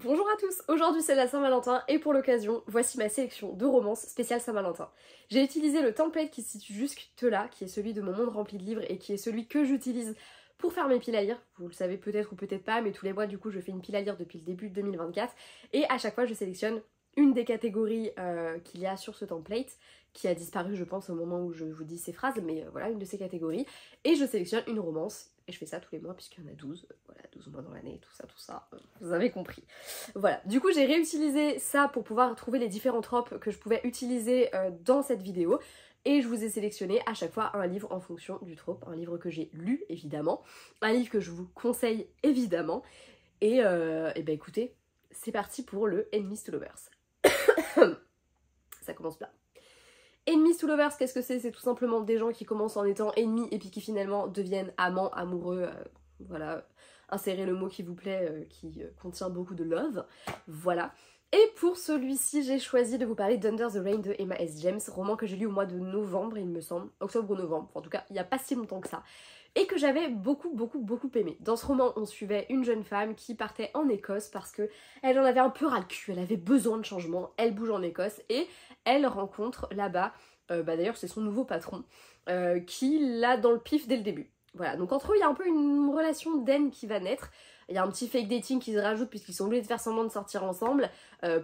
Bonjour à tous, aujourd'hui c'est la Saint-Valentin et pour l'occasion, voici ma sélection de romances spéciales Saint-Valentin. J'ai utilisé le template qui se situe juste là, qui est celui de mon monde rempli de livres et qui est celui que j'utilise pour faire mes piles à lire. Vous le savez peut-être ou peut-être pas, mais tous les mois du coup je fais une pile à lire depuis le début de 2024 et à chaque fois je sélectionne une des catégories qu'il y a sur ce template, qui a disparu je pense au moment où je vous dis ces phrases, mais voilà, une de ces catégories, et je sélectionne une romance, et je fais ça tous les mois puisqu'il y en a 12, voilà, 12 mois dans l'année, tout ça, vous avez compris. Voilà, du coup j'ai réutilisé ça pour pouvoir trouver les différents tropes que je pouvais utiliser dans cette vidéo, et je vous ai sélectionné à chaque fois un livre en fonction du trope, un livre que j'ai lu évidemment, un livre que je vous conseille évidemment, et ben écoutez, c'est parti pour le Enemies to Lovers. Ça commence bien. Enemies to Lovers, qu'est-ce que c'est? C'est tout simplement des gens qui commencent en étant ennemis et puis qui finalement deviennent amants, amoureux, voilà, insérez le mot qui vous plaît, qui contient beaucoup de love, voilà. Et pour celui-ci, j'ai choisi de vous parler d'Under the Rain de Emma S. James, roman que j'ai lu au mois de novembre, il me semble, octobre ou novembre, en tout cas, il n'y a pas si longtemps que ça, et que j'avais beaucoup aimé. Dans ce roman, on suivait une jeune femme qui partait en Écosse parce que elle en avait un peu ras le cul, elle avait besoin de changement, elle bouge en Écosse et elle rencontre là-bas, d'ailleurs c'est son nouveau patron, qui l'a dans le pif dès le début. Voilà, donc entre eux, il y a un peu une relation d'aine qui va naître. Il y a un petit fake dating qui se rajoute puisqu'ils sont obligés de faire semblant de sortir ensemble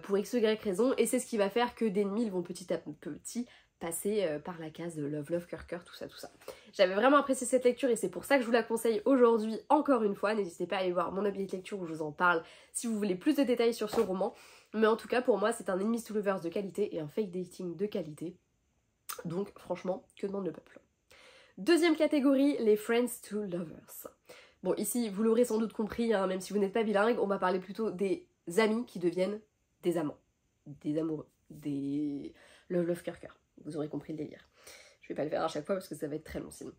pour x ou y raison, et c'est ce qui va faire que d'ennemis ils vont petit à petit passer par la case de love love cœur cœur, tout ça. J'avais vraiment apprécié cette lecture et c'est pour ça que je vous la conseille aujourd'hui encore une fois. N'hésitez pas à aller voir mon update de lecture où je vous en parle si vous voulez plus de détails sur ce roman, mais en tout cas pour moi c'est un Enemies to Lovers de qualité et un fake dating de qualité, donc franchement que demande le peuple. Deuxième catégorie, les Friends to Lovers. Bon, ici, vous l'aurez sans doute compris, hein, même si vous n'êtes pas bilingue, on va parler plutôt des amis qui deviennent des amants, des amoureux, des love cœur cœur. Vous aurez compris le délire. Je vais pas le faire à chaque fois parce que ça va être très long sinon.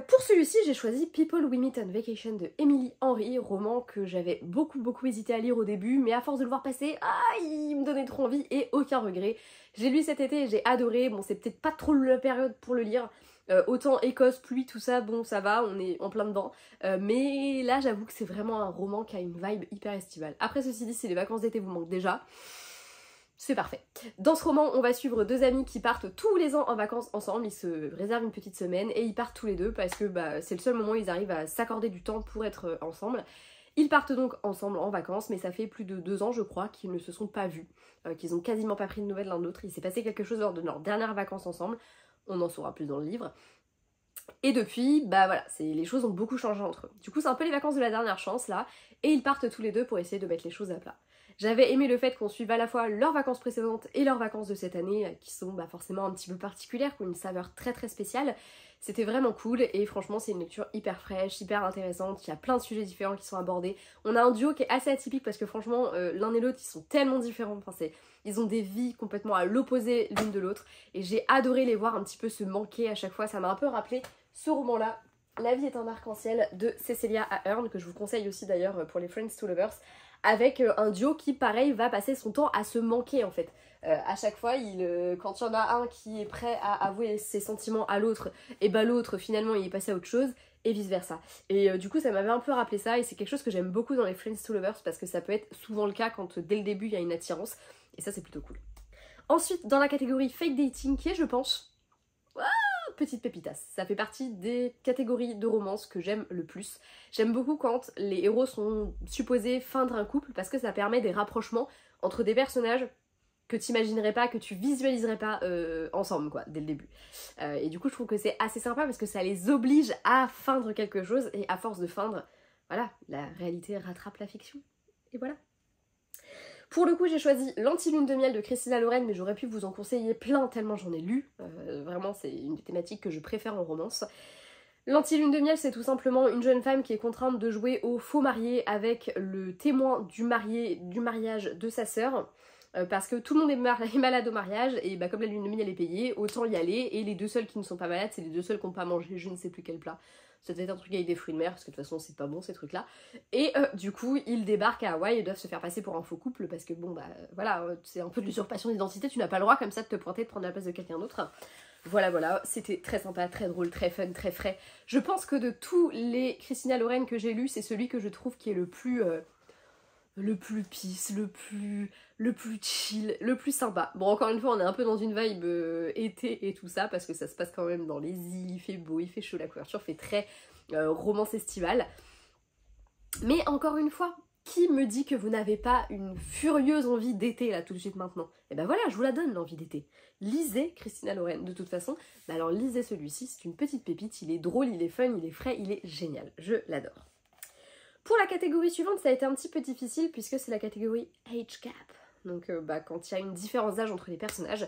Pour celui-ci, j'ai choisi People We Meet on Vacation de Emily Henry, roman que j'avais beaucoup hésité à lire au début, mais à force de le voir passer, il me donnait trop envie et aucun regret. J'ai lu cet été et j'ai adoré. Bon, c'est peut-être pas trop la période pour le lire. Autant Écosse, pluie, tout ça, bon ça va, on est en plein dedans. Mais là j'avoue que c'est vraiment un roman qui a une vibe hyper estivale. Après ceci dit, si les vacances d'été vous manquent déjà, c'est parfait. Dans ce roman, on va suivre deux amis qui partent tous les ans en vacances ensemble. Ils se réservent une petite semaine et ils partent tous les deux parce que c'est le seul moment où ils arrivent à s'accorder du temps pour être ensemble. Ils partent donc ensemble en vacances, mais ça fait plus de 2 ans je crois qu'ils ne se sont pas vus, qu'ils ont quasiment pas pris de nouvelles l'un de l'autre. Il s'est passé quelque chose lors de leurs dernières vacances ensemble. On en saura plus dans le livre. Et depuis, voilà, les choses ont beaucoup changé entre eux. Du coup, c'est un peu les vacances de la dernière chance, là, et ils partent tous les deux pour essayer de mettre les choses à plat. J'avais aimé le fait qu'on suive à la fois leurs vacances précédentes et leurs vacances de cette année, qui sont forcément un petit peu particulières, qui ont une saveur très spéciale. C'était vraiment cool, et franchement, c'est une lecture hyper fraîche, hyper intéressante, il y a plein de sujets différents qui sont abordés. On a un duo qui est assez atypique, parce que franchement, l'un et l'autre, ils sont tellement différents, ils ont des vies complètement à l'opposé l'une de l'autre, et j'ai adoré les voir un petit peu se manquer à chaque fois. Ça m'a un peu rappelé ce roman-là, La vie est un arc-en-ciel de Cecilia Ahern, que je vous conseille aussi d'ailleurs pour les Friends to Lovers, avec un duo qui, pareil, va passer son temps à se manquer en fait. À chaque fois, quand il y en a un qui est prêt à avouer ses sentiments à l'autre, et l'autre finalement il est passé à autre chose, et vice versa. Et du coup ça m'avait un peu rappelé ça, et c'est quelque chose que j'aime beaucoup dans les Friends to Lovers, parce que ça peut être souvent le cas quand dès le début il y a une attirance, et ça c'est plutôt cool. Ensuite, dans la catégorie fake dating, qui est, je pense, petite pépitas. Ça fait partie des catégories de romance que j'aime le plus. J'aime beaucoup quand les héros sont supposés feindre un couple, parce que ça permet des rapprochements entre des personnages que tu imaginerais pas, que tu visualiserais pas ensemble, quoi, dès le début. Et du coup, je trouve que c'est assez sympa parce que ça les oblige à feindre quelque chose, et à force de feindre, voilà, la réalité rattrape la fiction. Et voilà. Pour le coup, j'ai choisi L'Anti-Lune de Miel de Christina Loren, mais j'aurais pu vous en conseiller plein tellement j'en ai lu. Vraiment, c'est une des thématiques que je préfère en romance. L'Anti-Lune de Miel, c'est tout simplement une jeune femme qui est contrainte de jouer au faux marié avec le témoin du mariage de sa sœur. Parce que tout le monde est malade au mariage, et comme la lune de miel est payée, autant y aller, et les deux seuls qui ne sont pas malades, c'est les deux seuls qui n'ont pas mangé je ne sais plus quel plat. Ça devait être un truc avec des fruits de mer, parce que de toute façon c'est pas bon ces trucs là. Et du coup ils débarquent à Hawaï et doivent se faire passer pour un faux couple, parce que voilà, c'est un peu de l'usurpation d'identité, tu n'as pas le droit comme ça de te pointer, de prendre la place de quelqu'un d'autre. Voilà, c'était très sympa, très drôle, très fun, très frais. Je pense que de tous les Christina Loren que j'ai lus, c'est celui que je trouve qui est le plus le plus peace, le plus chill, le plus sympa. Bon, encore une fois, on est un peu dans une vibe été et tout ça, parce que ça se passe quand même dans les îles, il fait beau, il fait chaud, la couverture fait très romance estivale. Mais encore une fois, qui me dit que vous n'avez pas une furieuse envie d'été là tout de suite maintenant? Et ben voilà, je vous la donne l'envie d'été. Lisez Christina Lauren de toute façon. Mais alors lisez celui-ci, c'est une petite pépite, il est drôle, il est fun, il est frais, il est génial. Je l'adore. Pour la catégorie suivante, ça a été un petit peu difficile puisque c'est la catégorie age gap. Donc quand il y a une différence d'âge entre les personnages.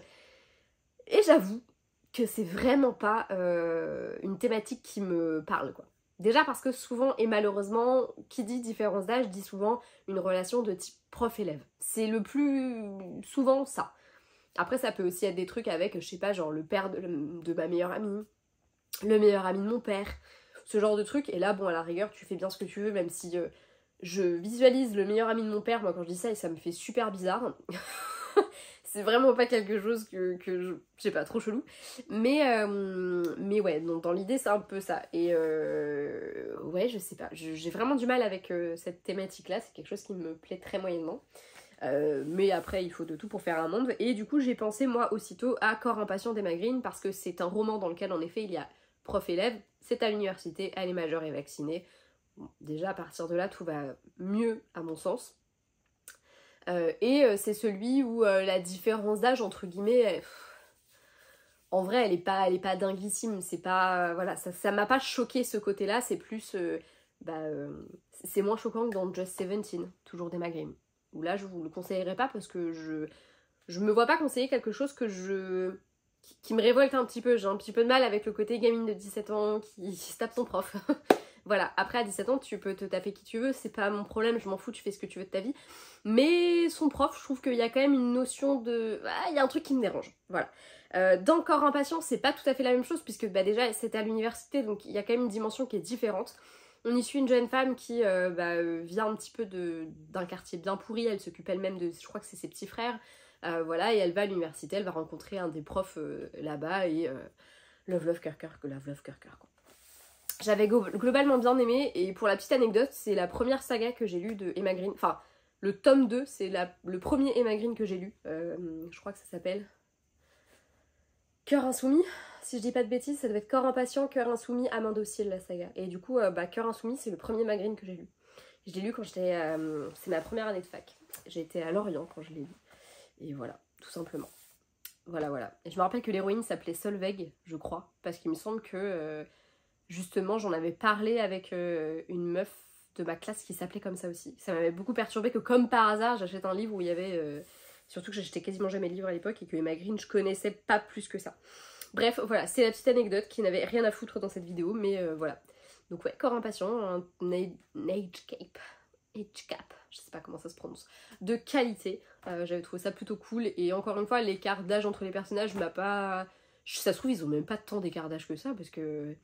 Et j'avoue que c'est vraiment pas une thématique qui me parle quoi. Déjà parce que souvent, et malheureusement, qui dit différence d'âge dit souvent une relation de type prof-élève. C'est le plus souvent ça. Après ça peut aussi être des trucs avec, je sais pas, genre le père de ma meilleure amie, le meilleur ami de mon père, ce genre de truc. Et là, bon, à la rigueur, tu fais bien ce que tu veux, même si je visualise le meilleur ami de mon père, moi quand je dis ça, et ça me fait super bizarre. C'est vraiment pas quelque chose que je sais pas, trop chelou. Mais ouais, donc dans l'idée, c'est un peu ça. Et ouais, je sais pas, j'ai vraiment du mal avec cette thématique-là, c'est quelque chose qui me plaît très moyennement. Mais après, il faut de tout pour faire un monde. Et du coup, j'ai pensé, moi, aussitôt à Corps impatient d'Emma Green, parce que c'est un roman dans lequel, en effet, il y a prof-élève, c'est à l'université, elle est majeure et vaccinée. Bon, déjà, à partir de là, tout va mieux, à mon sens. C'est celui où la différence d'âge entre guillemets en vrai elle est pas dinguissime, c'est pas voilà, ça m'a pas choqué ce côté là, c'est plus c'est moins choquant que dans Just 17, toujours d'Emma Green, où là je vous le conseillerais pas parce que je me vois pas conseiller quelque chose qui me révolte un petit peu. J'ai un petit peu de mal avec le côté gamine de 17 ans qui se tape son prof. Voilà, après à 17 ans tu peux te taper qui tu veux, c'est pas mon problème, je m'en fous, tu fais ce que tu veux de ta vie. Mais son prof, je trouve qu'il y a quand même une notion de... Ah, il y a un truc qui me dérange, voilà. Dans Corps impatient, c'est pas tout à fait la même chose, puisque déjà c'était à l'université, donc il y a quand même une dimension qui est différente. On y suit une jeune femme qui vient un petit peu d'un quartier bien pourri, elle s'occupe elle-même de... Je crois que c'est ses petits frères, voilà, et elle va à l'université, elle va rencontrer un des profs là-bas, et love love cœur cœur quoi. J'avais globalement bien aimé, et pour la petite anecdote, c'est la première saga que j'ai lue de Emma Green, enfin le tome 2, c'est le premier Emma Green que j'ai lu, je crois que ça s'appelle Cœur insoumis, si je dis pas de bêtises, ça doit être Corps impatient, Cœur insoumis, Amant docile la saga, et du coup Cœur insoumis c'est le premier Emma Green que j'ai lu. Je l'ai lu quand j'étais, c'est ma première année de fac, j'ai été à Lorient quand je l'ai lu, et voilà, tout simplement. Voilà. Et je me rappelle que l'héroïne s'appelait Solveig, je crois, parce qu'il me semble que... justement, j'en avais parlé avec une meuf de ma classe qui s'appelait comme ça aussi. Ça m'avait beaucoup perturbée que comme par hasard, j'achète un livre où il y avait... surtout que j'achetais quasiment jamais de livres à l'époque et que Emma Green, je connaissais pas plus que ça. Bref, voilà, c'est la petite anecdote qui n'avait rien à foutre dans cette vidéo, mais voilà. Donc ouais, Corps impatient, un age cap, je sais pas comment ça se prononce, de qualité. J'avais trouvé ça plutôt cool, et encore une fois, l'écart d'âge entre les personnages m'a pas... Ça se trouve, ils ont même pas tant d'écart d'âge que ça, parce que...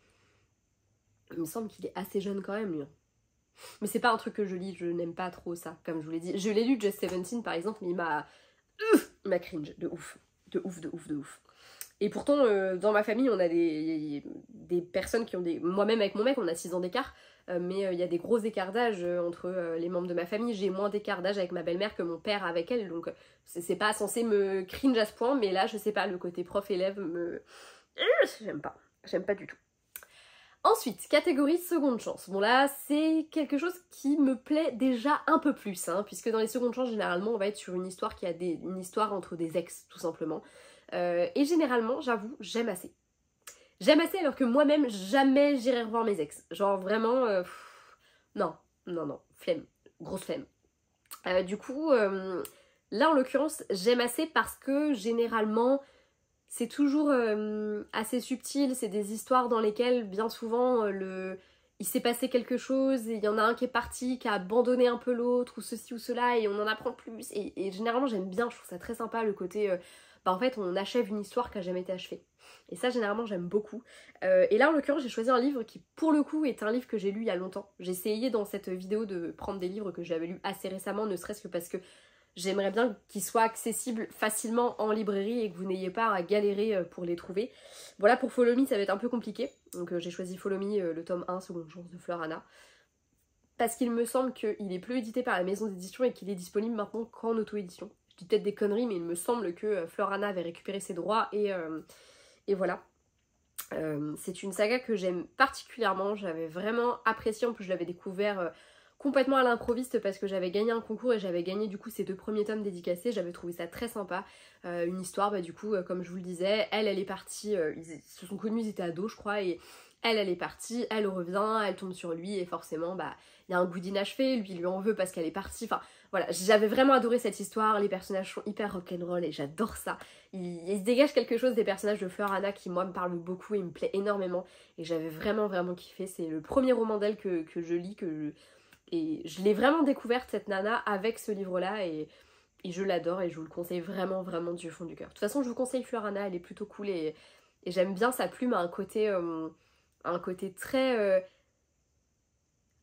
Il me semble qu'il est assez jeune quand même, lui. Mais c'est pas un truc que je lis, je n'aime pas trop ça, comme je vous l'ai dit. Je l'ai lu Just 17 par exemple, mais il m'a cringe, de ouf. De ouf. Et pourtant, dans ma famille, on a des personnes qui ont des... Moi-même avec mon mec, on a 6 ans d'écart, mais il y a des gros écarts d'âge entre les membres de ma famille. J'ai moins d'écart d'âge avec ma belle-mère que mon père avec elle, donc c'est pas censé me cringe à ce point, mais là, je sais pas, le côté prof-élève me... J'aime pas du tout. Ensuite, catégorie seconde chance. Bon là, c'est quelque chose qui me plaît déjà un peu plus, hein, puisque dans les secondes chances, généralement, on va être sur une histoire qui a une histoire entre des ex, tout simplement. Et généralement, j'avoue, j'aime assez. J'aime assez alors que moi-même, jamais j'irai revoir mes ex. Genre vraiment, non, flemme, grosse flemme. Du coup, là en l'occurrence, j'aime assez parce que généralement... C'est toujours assez subtil, c'est des histoires dans lesquelles bien souvent il s'est passé quelque chose et il y en a un qui est parti, qui a abandonné un peu l'autre ou ceci ou cela et on en apprend plus et généralement j'aime bien, je trouve ça très sympa le côté en fait on achève une histoire qui a jamais été achevée et ça généralement j'aime beaucoup et là en l'occurrence j'ai choisi un livre qui pour le coup est un livre que j'ai lu il y a longtemps. J'ai essayé dans cette vidéo de prendre des livres que j'avais lus assez récemment, ne serait-ce que parce que j'aimerais bien qu'ils soient accessibles facilement en librairie et que vous n'ayez pas à galérer pour les trouver. Voilà, pour Follow Me, ça va être un peu compliqué. Donc j'ai choisi Follow Me, le tome 1, Seconde chance de Fleur Anna. parce qu'il me semble qu'il est plus édité par la maison d'édition et qu'il est disponible maintenant qu'en auto-édition. Je dis peut-être des conneries, mais il me semble que Florana avait récupéré ses droits et voilà. C'est une saga que j'aime particulièrement, j'avais vraiment apprécié, en plus je l'avais découvert complètement à l'improviste parce que j'avais gagné un concours et j'avais gagné du coup ces 2 premiers tomes dédicacés, j'avais trouvé ça très sympa. Une histoire, bah du coup comme je vous le disais, elle est partie, ils se sont connus, ils étaient ados je crois, et elle est partie, elle revient, elle tombe sur lui et forcément bah il y a un goût d'inachevé, lui en veut parce qu'elle est partie, enfin voilà, j'avais vraiment adoré cette histoire, les personnages sont hyper rock'n'roll et j'adore ça. Il se dégage quelque chose des personnages de Florana qui moi me parle beaucoup et me plaît énormément et j'avais vraiment kiffé, c'est le premier roman d'elle que je lis, et je l'ai vraiment découverte cette nana avec ce livre là et je l'adore et je vous le conseille vraiment du fond du cœur. De toute façon je vous conseille Florana, elle est plutôt cool et j'aime bien sa plume, a un côté très...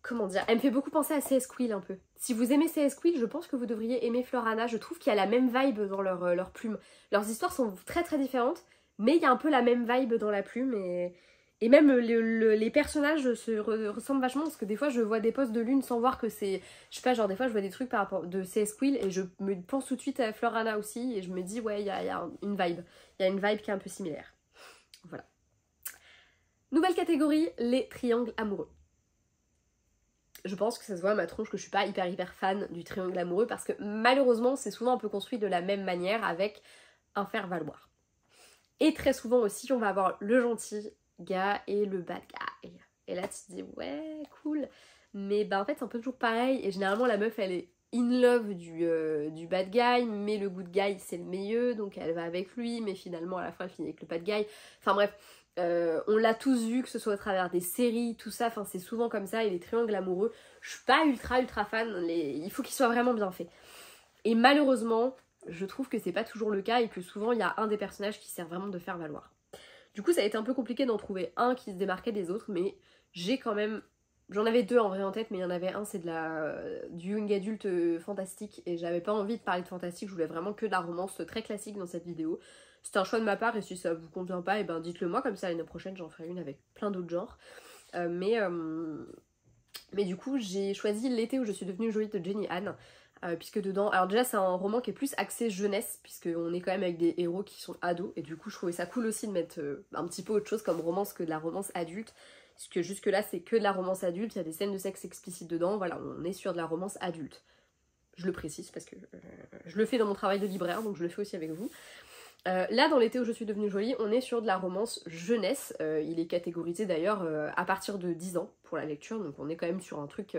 comment dire, elle me fait beaucoup penser à C.S. Quill un peu. Si vous aimez C.S. Quill, je pense que vous devriez aimer Florana, je trouve qu'il y a la même vibe dans leur plume. Leurs histoires sont très différentes, mais il y a un peu la même vibe dans la plume et même les personnages ressemblent vachement parce que des fois je vois des posts de l'une sans voir que c'est... Je sais pas, genre des fois je vois des trucs par rapport de C.S. Quill et je me pense tout de suite à Florana aussi et je me dis ouais, il y a une vibe. Il y a une vibe qui est un peu similaire. Voilà. Nouvelle catégorie, les triangles amoureux. Je pense que ça se voit à ma tronche que je suis pas hyper fan du triangle amoureux parce que malheureusement c'est souvent un peu construit de la même manière avec un faire-valoir. Et très souvent aussi on va avoir le gentil gars et le bad guy. Et là tu te dis ouais cool, mais bah en fait c'est un peu toujours pareil et généralement la meuf elle est in love du bad guy mais le good guy c'est le meilleur donc elle va avec lui mais finalement à la fin elle finit avec le bad guy. Enfin bref. On l'a tous vu, que ce soit à travers des séries, tout ça, enfin c'est souvent comme ça, et les triangles amoureux, je suis pas ultra fan, il faut qu'ils soient vraiment bien faits. Et malheureusement, je trouve que c'est pas toujours le cas et que souvent il y a un des personnages qui sert vraiment de faire valoir. Du coup ça a été un peu compliqué d'en trouver un qui se démarquait des autres, mais j'ai quand même... J'en avais 2 en vrai en tête, mais il y en avait un, c'est du young adulte fantastique, et j'avais pas envie de parler de fantastique, je voulais vraiment que de la romance très classique dans cette vidéo. C'était un choix de ma part et si ça vous convient pas, et ben dites-le moi, comme ça l'année prochaine j'en ferai une avec plein d'autres genres. Mais du coup j'ai choisi L'été où je suis devenue jolie de Jenny Han, puisque dedans, alors déjà c'est un roman qui est plus axé jeunesse, puisqu'on est quand même avec des héros qui sont ados, et du coup je trouvais ça cool aussi de mettre un petit peu autre chose comme romance que de la romance adulte, parce que jusque là c'est que de la romance adulte, il y a des scènes de sexe explicites dedans, voilà, on est sur de la romance adulte. Je le précise parce que je le fais dans mon travail de libraire, donc je le fais aussi avec vous. Là dans L'été où je suis devenue jolie, on est sur de la romance jeunesse, il est catégorisé d'ailleurs à partir de 10 ans pour la lecture, donc on est quand même sur un truc...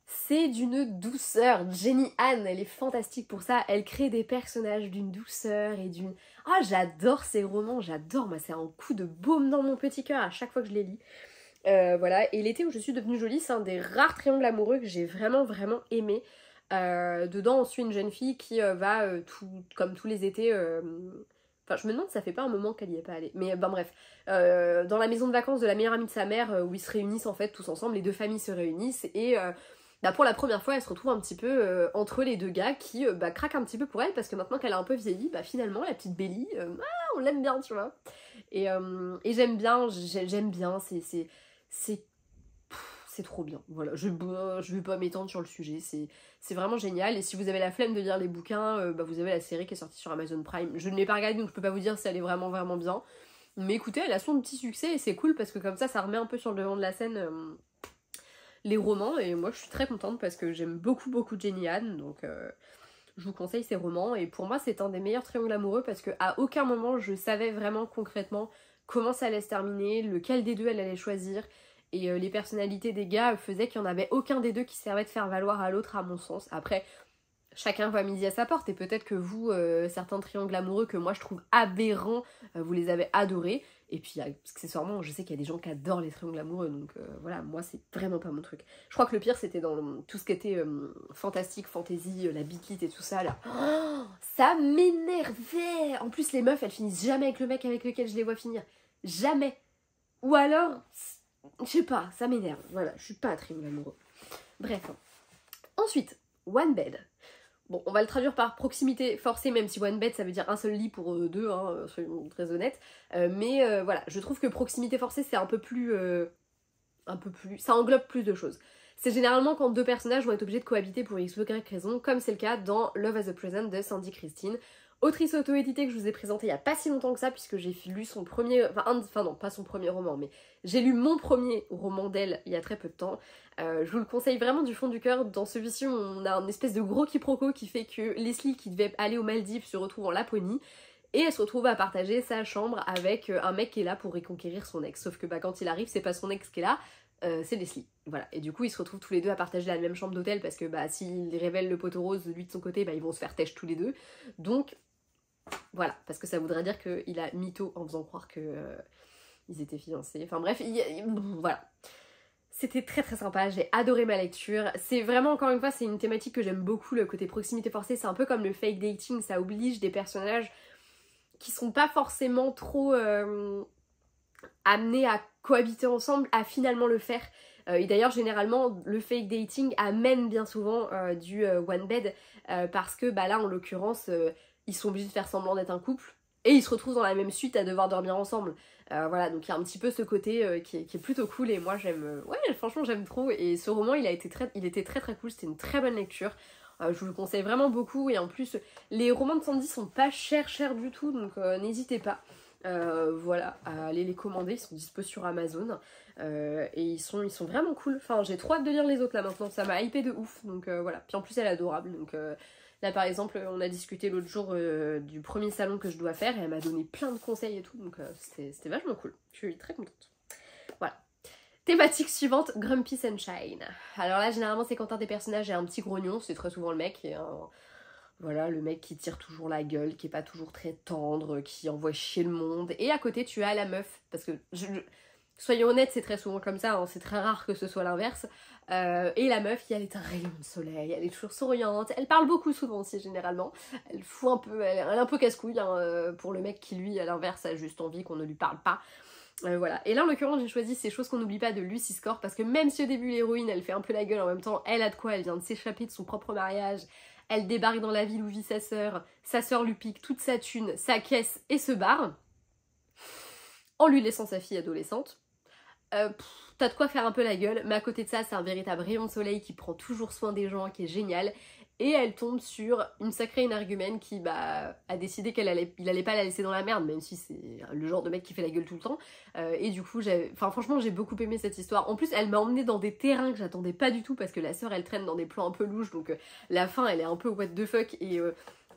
c'est d'une douceur, Jenny Han, elle est fantastique pour ça, elle crée des personnages d'une douceur et d'une... Ah j'adore ces romans, j'adore, moi c'est un coup de baume dans mon petit cœur à chaque fois que je les lis. Voilà, et L'été où je suis devenue jolie, c'est un des rares triangles amoureux que j'ai vraiment aimé. Dedans on suit une jeune fille qui va comme tous les étés, enfin je me demande si ça fait pas un moment qu'elle y est pas allée, mais ben bref, dans la maison de vacances de la meilleure amie de sa mère, où ils se réunissent en fait tous ensemble, les 2 familles se réunissent et bah, pour la première fois elle se retrouve un petit peu entre les 2 gars qui craquent un petit peu pour elle parce que maintenant qu'elle a un peu vieilli, bah finalement la petite Belly, on l'aime bien tu vois, et j'aime bien, c'est trop bien, voilà, je vais pas m'étendre sur le sujet, c'est vraiment génial, et si vous avez la flemme de lire les bouquins, vous avez la série qui est sortie sur Amazon Prime, je ne l'ai pas regardée donc je peux pas vous dire si elle est vraiment bien, mais écoutez, elle a son petit succès et c'est cool parce que comme ça remet un peu sur le devant de la scène les romans, et moi je suis très contente parce que j'aime beaucoup Jenny Han, donc je vous conseille ces romans, et pour moi c'est un des meilleurs triangles amoureux parce qu'à aucun moment je savais vraiment concrètement comment ça allait se terminer, lequel des 2 elle allait choisir, et les personnalités des gars faisaient qu'il n'y en avait aucun des 2 qui servait de faire valoir à l'autre à mon sens. Après, chacun voit midi à sa porte, et peut-être que vous, certains triangles amoureux que moi je trouve aberrants, vous les avez adorés, et puis accessoirement je sais qu'il y a des gens qui adorent les triangles amoureux, donc voilà, moi c'est vraiment pas mon truc. Je crois que le pire c'était dans tout ce qui était fantastique, fantasy, la beat-lit et tout ça là. Oh, ça m'énervait. En plus les meufs elles finissent jamais avec le mec avec lequel je les vois finir, jamais. Ou alors, je sais pas, ça m'énerve, voilà, je suis pas triangle amoureux. Bref. Ensuite, One Bed. Bon, on va le traduire par proximité forcée, même si one bed ça veut dire un seul lit pour 2, soyons très honnêtes. Mais voilà, je trouve que proximité forcée c'est un peu plus un peu plus... ça englobe plus de choses. C'est généralement quand deux personnages vont être obligés de cohabiter pour X ou Y raison, comme c'est le cas dans Love as a Present de Sandy Christine, autrice auto-éditée que je vous ai présentée il n'y a pas si longtemps que ça, puisque j'ai lu son premier... Enfin non, pas son premier roman, mais j'ai lu mon premier roman d'elle il y a très peu de temps. Je vous le conseille vraiment du fond du cœur. Dans celui-ci, on a un espèce de gros quiproquo qui fait que Leslie, qui devait aller aux Maldives, se retrouve en Laponie, et elle se retrouve à partager sa chambre avec un mec qui est là pour reconquérir son ex. Sauf que quand il arrive, c'est pas son ex qui est là, c'est Leslie. Voilà. Et du coup, ils se retrouvent tous les deux à partager la même chambre d'hôtel parce que s'il révèle le poteau rose, lui de son côté, ils vont se faire têche tous les deux. Donc, voilà. Parce que ça voudrait dire qu'il a mytho en faisant croire que ils étaient fiancés. Enfin bref, voilà. C'était très très sympa, j'ai adoré ma lecture. C'est vraiment, encore une fois, c'est une thématique que j'aime beaucoup, le côté proximité forcée. C'est un peu comme le fake dating, ça oblige des personnages qui sont pas forcément trop amenés à cohabiter ensemble à finalement le faire. Et d'ailleurs, généralement, le fake dating amène bien souvent du one bed parce que là, en l'occurrence, ils sont obligés de faire semblant d'être un couple et ils se retrouvent dans la même suite à devoir dormir ensemble. Voilà, donc il y a un petit peu ce côté qui est plutôt cool et moi j'aime, ouais, franchement j'aime trop. Et ce roman, il était très très cool, c'était une très bonne lecture. Je vous le conseille vraiment beaucoup et en plus, les romans de Sandy sont pas chers du tout, donc n'hésitez pas. Voilà, à aller les commander, ils sont dispo sur Amazon et ils sont vraiment cool. Enfin, j'ai trop hâte de lire les autres là maintenant, ça m'a hypé de ouf, donc voilà. Puis en plus, elle est adorable, donc là par exemple, on a discuté l'autre jour du premier salon que je dois faire et elle m'a donné plein de conseils et tout, donc c'était vachement cool. Je suis très contente. Voilà. Thématique suivante, Grumpy Sunshine. Alors là, généralement, c'est quand un des personnages est un petit grognon, c'est très souvent le mec, et voilà, le mec qui tire toujours la gueule, qui est pas toujours très tendre, qui envoie chier le monde. Et à côté, tu as la meuf, parce que, soyons honnêtes, c'est très souvent comme ça, hein, c'est très rare que ce soit l'inverse. Et la meuf, elle est un rayon de soleil, elle est toujours souriante, elle parle beaucoup souvent aussi, généralement. Elle fout un peu, elle est un peu casse-couille, hein, pour le mec qui, lui, à l'inverse, a juste envie qu'on ne lui parle pas. Voilà. Et là en l'occurrence j'ai choisi ces choses qu'on n'oublie pas de Lucy Score parce que même si au début l'héroïne elle fait un peu la gueule, en même temps elle a de quoi, elle vient de s'échapper de son propre mariage, elle débarque dans la ville où vit sa sœur lui pique toute sa thune, sa caisse et se barre en lui laissant sa fille adolescente. T'as de quoi faire un peu la gueule, mais à côté de ça c'est un véritable rayon de soleil qui prend toujours soin des gens, qui est génial. Et elle tombe sur une sacrée énergumène qui a décidé qu'il allait pas la laisser dans la merde, même si c'est le genre de mec qui fait la gueule tout le temps. Et du coup, franchement, j'ai beaucoup aimé cette histoire. En plus, elle m'a emmenée dans des terrains que j'attendais pas du tout, parce que la sœur, elle traîne dans des plans un peu louches, donc la fin, elle est un peu what the fuck, et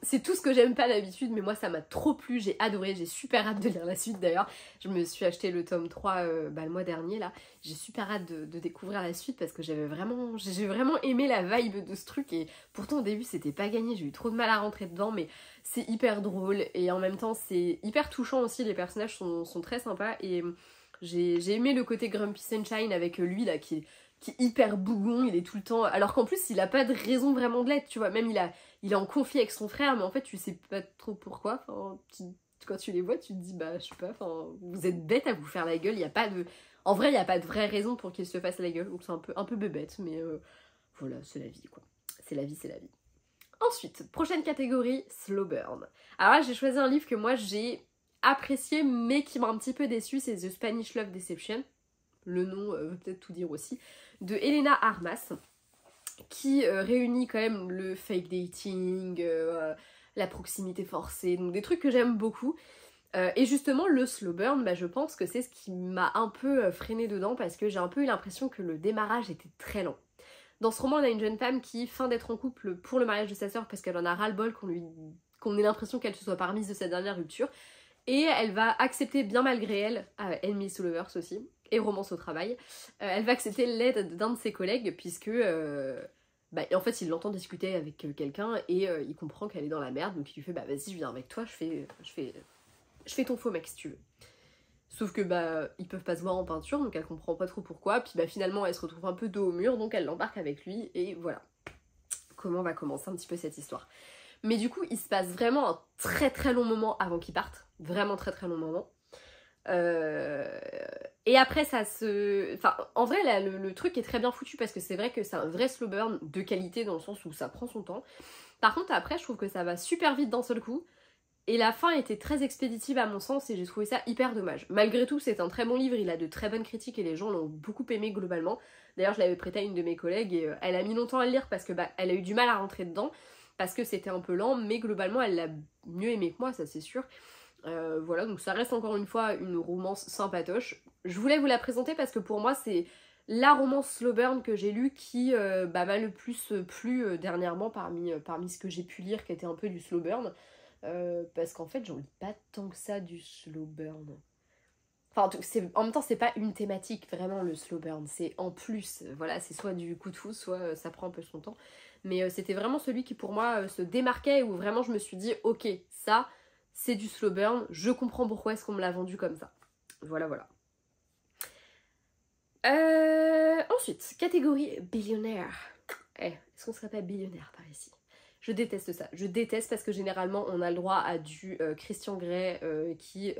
c'est tout ce que j'aime pas d'habitude, mais moi ça m'a trop plu, j'ai adoré, j'ai super hâte de lire la suite d'ailleurs. Je me suis acheté le tome 3 le mois dernier là, j'ai super hâte de découvrir la suite parce que j'ai vraiment aimé la vibe de ce truc et pourtant au début c'était pas gagné, j'ai eu trop de mal à rentrer dedans mais c'est hyper drôle et en même temps c'est hyper touchant aussi, les personnages sont très sympas et j'ai aimé le côté Grumpy Sunshine avec lui là qui est hyper bougon, il est tout le temps... Alors qu'en plus, il a pas de raison vraiment de l'être, tu vois. Même, il est en conflit avec son frère, mais en fait, tu sais pas trop pourquoi. Enfin, quand tu les vois, tu te dis, je sais pas, enfin, vous êtes bête à vous faire la gueule, il y a pas de... En vrai, il y a pas de vraie raison pour qu'il se fasse la gueule, donc c'est un peu bébête, mais voilà, c'est la vie, quoi. C'est la vie, c'est la vie. Ensuite, prochaine catégorie, Slow Burn. Alors là, j'ai choisi un livre que moi, j'ai apprécié, mais qui m'a un petit peu déçu, c'est The Spanish Love Deception. Le nom veut peut-être tout dire aussi, de Elena Armas, qui réunit quand même le fake dating, la proximité forcée, donc des trucs que j'aime beaucoup. Et justement, le slow burn, je pense que c'est ce qui m'a un peu freiné dedans, parce que j'ai un peu eu l'impression que le démarrage était très lent. Dans ce roman, on a une jeune femme qui feint d'être en couple pour le mariage de sa sœur, parce qu'elle en a ras-le-bol qu'on ait l'impression qu'elle se soit pas remise de sa dernière rupture. Et elle va accepter, bien malgré elle, Enemies to Lovers aussi, et Romance au travail, elle va accepter l'aide d'un de ses collègues puisque en fait il l'entend discuter avec quelqu'un et il comprend qu'elle est dans la merde, donc il lui fait vas-y je viens avec toi, je fais ton faux mec si tu veux. Sauf que ils peuvent pas se voir en peinture, donc elle comprend pas trop pourquoi, puis finalement elle se retrouve un peu dos au mur, donc elle l'embarque avec lui et voilà comment va commencer un petit peu cette histoire. Mais du coup il se passe vraiment un très très long moment avant qu'ils partent, vraiment très très long moment. Et après ça se... Enfin en vrai là, le truc est très bien foutu parce que c'est vrai que c'est un vrai slow burn de qualité dans le sens où ça prend son temps. Par contre après je trouve que ça va super vite d'un seul coup Et la fin était très expéditive à mon sens et j'ai trouvé ça hyper dommage. Malgré tout, c'est un très bon livre, il a de très bonnes critiques et les gens l'ont beaucoup aimé globalement. D'ailleurs, je l'avais prêté à une de mes collègues et elle a mis longtemps à le lire parce que elle a eu du mal à rentrer dedans, parce que c'était un peu lent, mais globalement, elle l'a mieux aimé que moi, ça c'est sûr. Voilà, donc ça reste encore une fois une romance sympatoche. Je voulais vous la présenter parce que pour moi, c'est la romance slow burn que j'ai lue qui m'a le plus plu dernièrement parmi ce que j'ai pu lire qui était un peu du slow burn. Parce qu'en fait j'en lis pas tant que ça du slow burn. Enfin en même temps c'est pas une thématique vraiment le slow burn, c'est en plus, voilà, c'est soit du coup de fou, soit ça prend un peu son temps. Mais c'était vraiment celui qui pour moi se démarquait, où vraiment je me suis dit ok, ça c'est du slow burn, je comprends pourquoi est-ce qu'on me l'a vendu comme ça. Voilà voilà. Ensuite, catégorie billionnaire. Est-ce qu'on serait pas billionnaire par ici? Je déteste ça. Je déteste parce que généralement on a le droit à du Christian Grey qui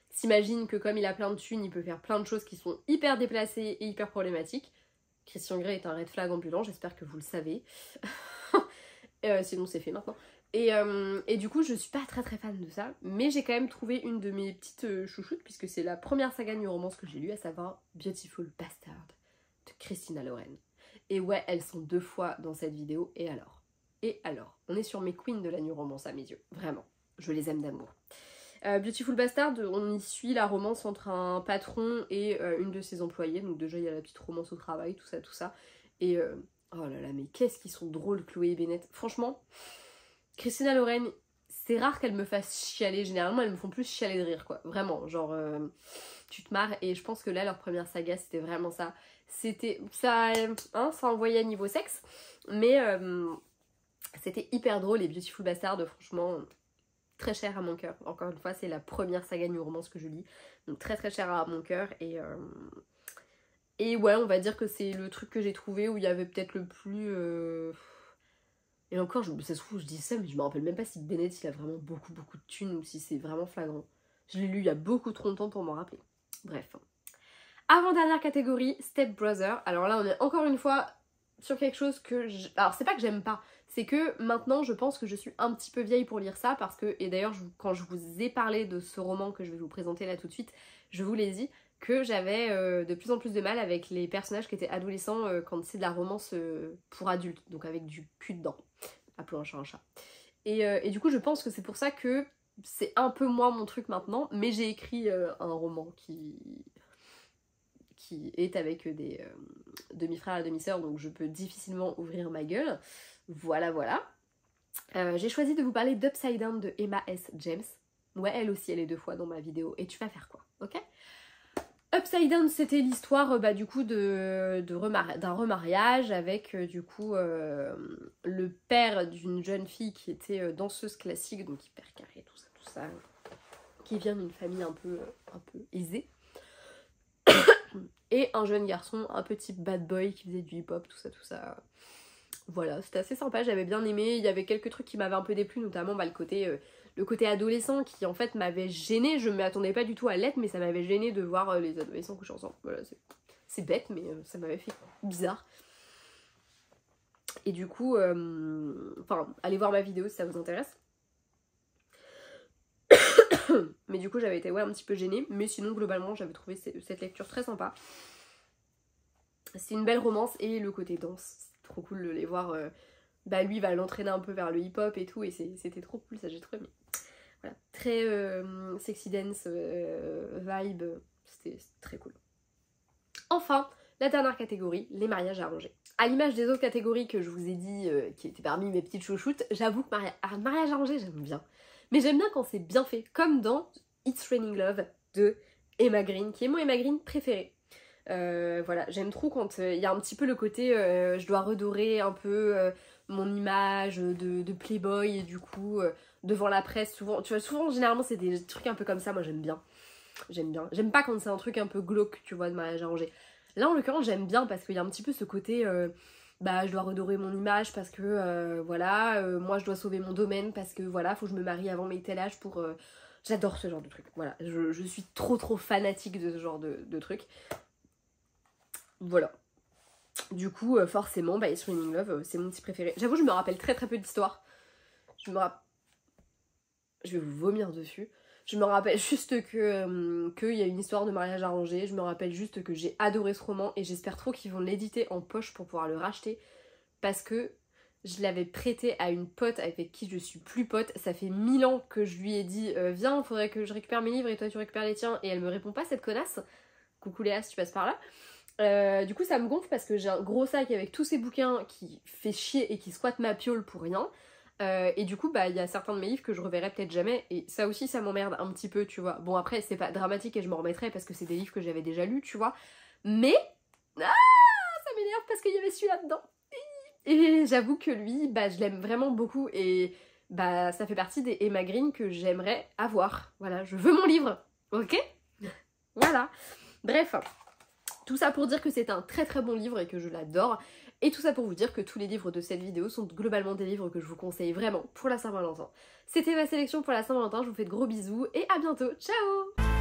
s'imagine que comme il a plein de thunes, il peut faire plein de choses qui sont hyper déplacées et hyper problématiques. Christian Grey est un red flag ambulant, j'espère que vous le savez. Sinon c'est fait maintenant. Et du coup je suis pas très fan de ça, mais j'ai quand même trouvé une de mes petites chouchoutes, puisque c'est la première saga New Romance que j'ai lue, à savoir Beautiful Bastard de Christina Loren. Et ouais, elles sont 2 fois dans cette vidéo, et alors, on est sur mes queens de la New Romance à mes yeux, vraiment, je les aime d'amour. Beautiful Bastard, on y suit la romance entre un patron et une de ses employées, donc déjà il y a la petite romance au travail, tout ça, et oh là là, mais qu'est-ce qu'ils sont drôles, Chloé et Bennett, franchement. Christina Loren, c'est rare qu'elle me fasse chialer, généralement elles me font plus chialer de rire quoi, vraiment, genre tu te marres, et je pense que là leur première saga c'était vraiment ça, c'était, ça envoyait à niveau sexe, mais c'était hyper drôle, et Beautiful Bastard franchement très cher à mon cœur, encore une fois c'est la première saga New Romance que je lis, donc très cher à mon cœur, et ouais on va dire que c'est le truc que j'ai trouvé où il y avait peut-être le plus... Et encore, ça se trouve, je dis ça, mais je me rappelle même pas si Bennett il a vraiment beaucoup de thunes ou si c'est vraiment flagrant. Je l'ai lu il y a beaucoup trop longtemps pour m'en rappeler. Bref. Avant-dernière catégorie, Step Brother. Alors là, on est encore une fois sur quelque chose que... Alors, c'est pas que j'aime pas, c'est que maintenant, je pense que je suis un petit peu vieille pour lire ça, parce que... Et d'ailleurs, quand je vous ai parlé de ce roman que je vais vous présenter là tout de suite, je vous l'ai dit, que j'avais de plus en plus de mal avec les personnages qui étaient adolescents quand c'est de la romance pour adultes, donc avec du cul dedans. Appelons un chat un chat. Et du coup je pense que c'est pour ça que c'est un peu moins mon truc maintenant, mais j'ai écrit un roman qui est avec des demi-frères et demi-sœurs, donc je peux difficilement ouvrir ma gueule. Voilà. J'ai choisi de vous parler d'Upside Down de Emma S. James. Ouais, elle aussi, elle est 2 fois dans ma vidéo, et tu vas faire quoi, ok? Upside Down, c'était l'histoire du coup d'un remariage avec du coup le père d'une jeune fille qui était danseuse classique, donc hyper carré, tout ça, qui vient d'une famille un peu aisée, et un jeune garçon un peu type bad boy qui faisait du hip-hop, tout ça. Voilà, c'était assez sympa, j'avais bien aimé. Il y avait quelques trucs qui m'avaient un peu déplu, notamment le côté adolescent qui en fait m'avait gênée. Je ne m'attendais pas du tout à l'être, mais ça m'avait gênée de voir les adolescents coucher ensemble. Voilà, c'est bête, mais ça m'avait fait bizarre. Et du coup, allez voir ma vidéo si ça vous intéresse. Mais du coup, j'avais été un petit peu gênée, mais sinon, globalement, j'avais trouvé cette lecture très sympa. C'est une belle romance, et le côté danse, c'est trop cool de les voir. Lui va l'entraîner un peu vers le hip-hop et tout, et c'était trop cool, ça j'ai trop aimé. Voilà, très sexy dance vibe, c'était très cool. Enfin, la dernière catégorie, les mariages arrangés. À l'image des autres catégories que je vous ai dit, qui étaient parmi mes petites chouchoutes, j'avoue que mariage arrangé, j'aime bien. Mais j'aime bien quand c'est bien fait, comme dans It's Raining Love de Emma Green, qui est mon Emma Green préféré. Voilà, j'aime trop quand il y a un petit peu le côté je dois redorer un peu mon image de playboy, et du coup devant la presse, souvent, tu vois, souvent généralement c'est des trucs un peu comme ça, moi j'aime bien. J'aime pas quand c'est un truc un peu glauque, tu vois, de mariage arrangé. Là en l'occurrence j'aime bien parce qu'il y a un petit peu ce côté je dois redorer mon image parce que moi je dois sauver mon domaine parce que voilà, faut que je me marie avant mes tel âge pour... J'adore ce genre de truc, voilà, je suis trop fanatique de ce genre de truc. Voilà. Du coup, forcément, It's Raining Love, c'est mon petit préféré. J'avoue, je me rappelle très peu d'histoire. je vais vous vomir dessus. Je me rappelle juste qu'il y a une histoire de mariage arrangé, je me rappelle juste que j'ai adoré ce roman et j'espère trop qu'ils vont l'éditer en poche pour pouvoir le racheter parce que je l'avais prêté à une pote avec qui je suis plus pote. Ça fait 1000 ans que je lui ai dit viens, faudrait que je récupère mes livres et toi tu récupères les tiens, et elle me répond pas, cette connasse. Coucou Léa si tu passes par là. Du coup ça me gonfle parce que j'ai un gros sac avec tous ces bouquins qui fait chier et qui squatte ma piole pour rien. Et du coup bah il y a certains de mes livres que je reverrai peut-être jamais, et ça aussi ça m'emmerde un petit peu, tu vois. Bon après c'est pas dramatique et je m'en remettrai parce que c'est des livres que j'avais déjà lus, tu vois. Mais ça m'énerve parce qu'il y avait celui-là dedans. Et j'avoue que lui, bah je l'aime vraiment beaucoup et bah ça fait partie des Emma Green que j'aimerais avoir. Voilà, je veux mon livre, ok? Voilà. Bref, tout ça pour dire que c'est un très très bon livre et que je l'adore. Et tout ça pour vous dire que tous les livres de cette vidéo sont globalement des livres que je vous conseille vraiment pour la Saint-Valentin. C'était ma sélection pour la Saint-Valentin, je vous fais de gros bisous et à bientôt, ciao!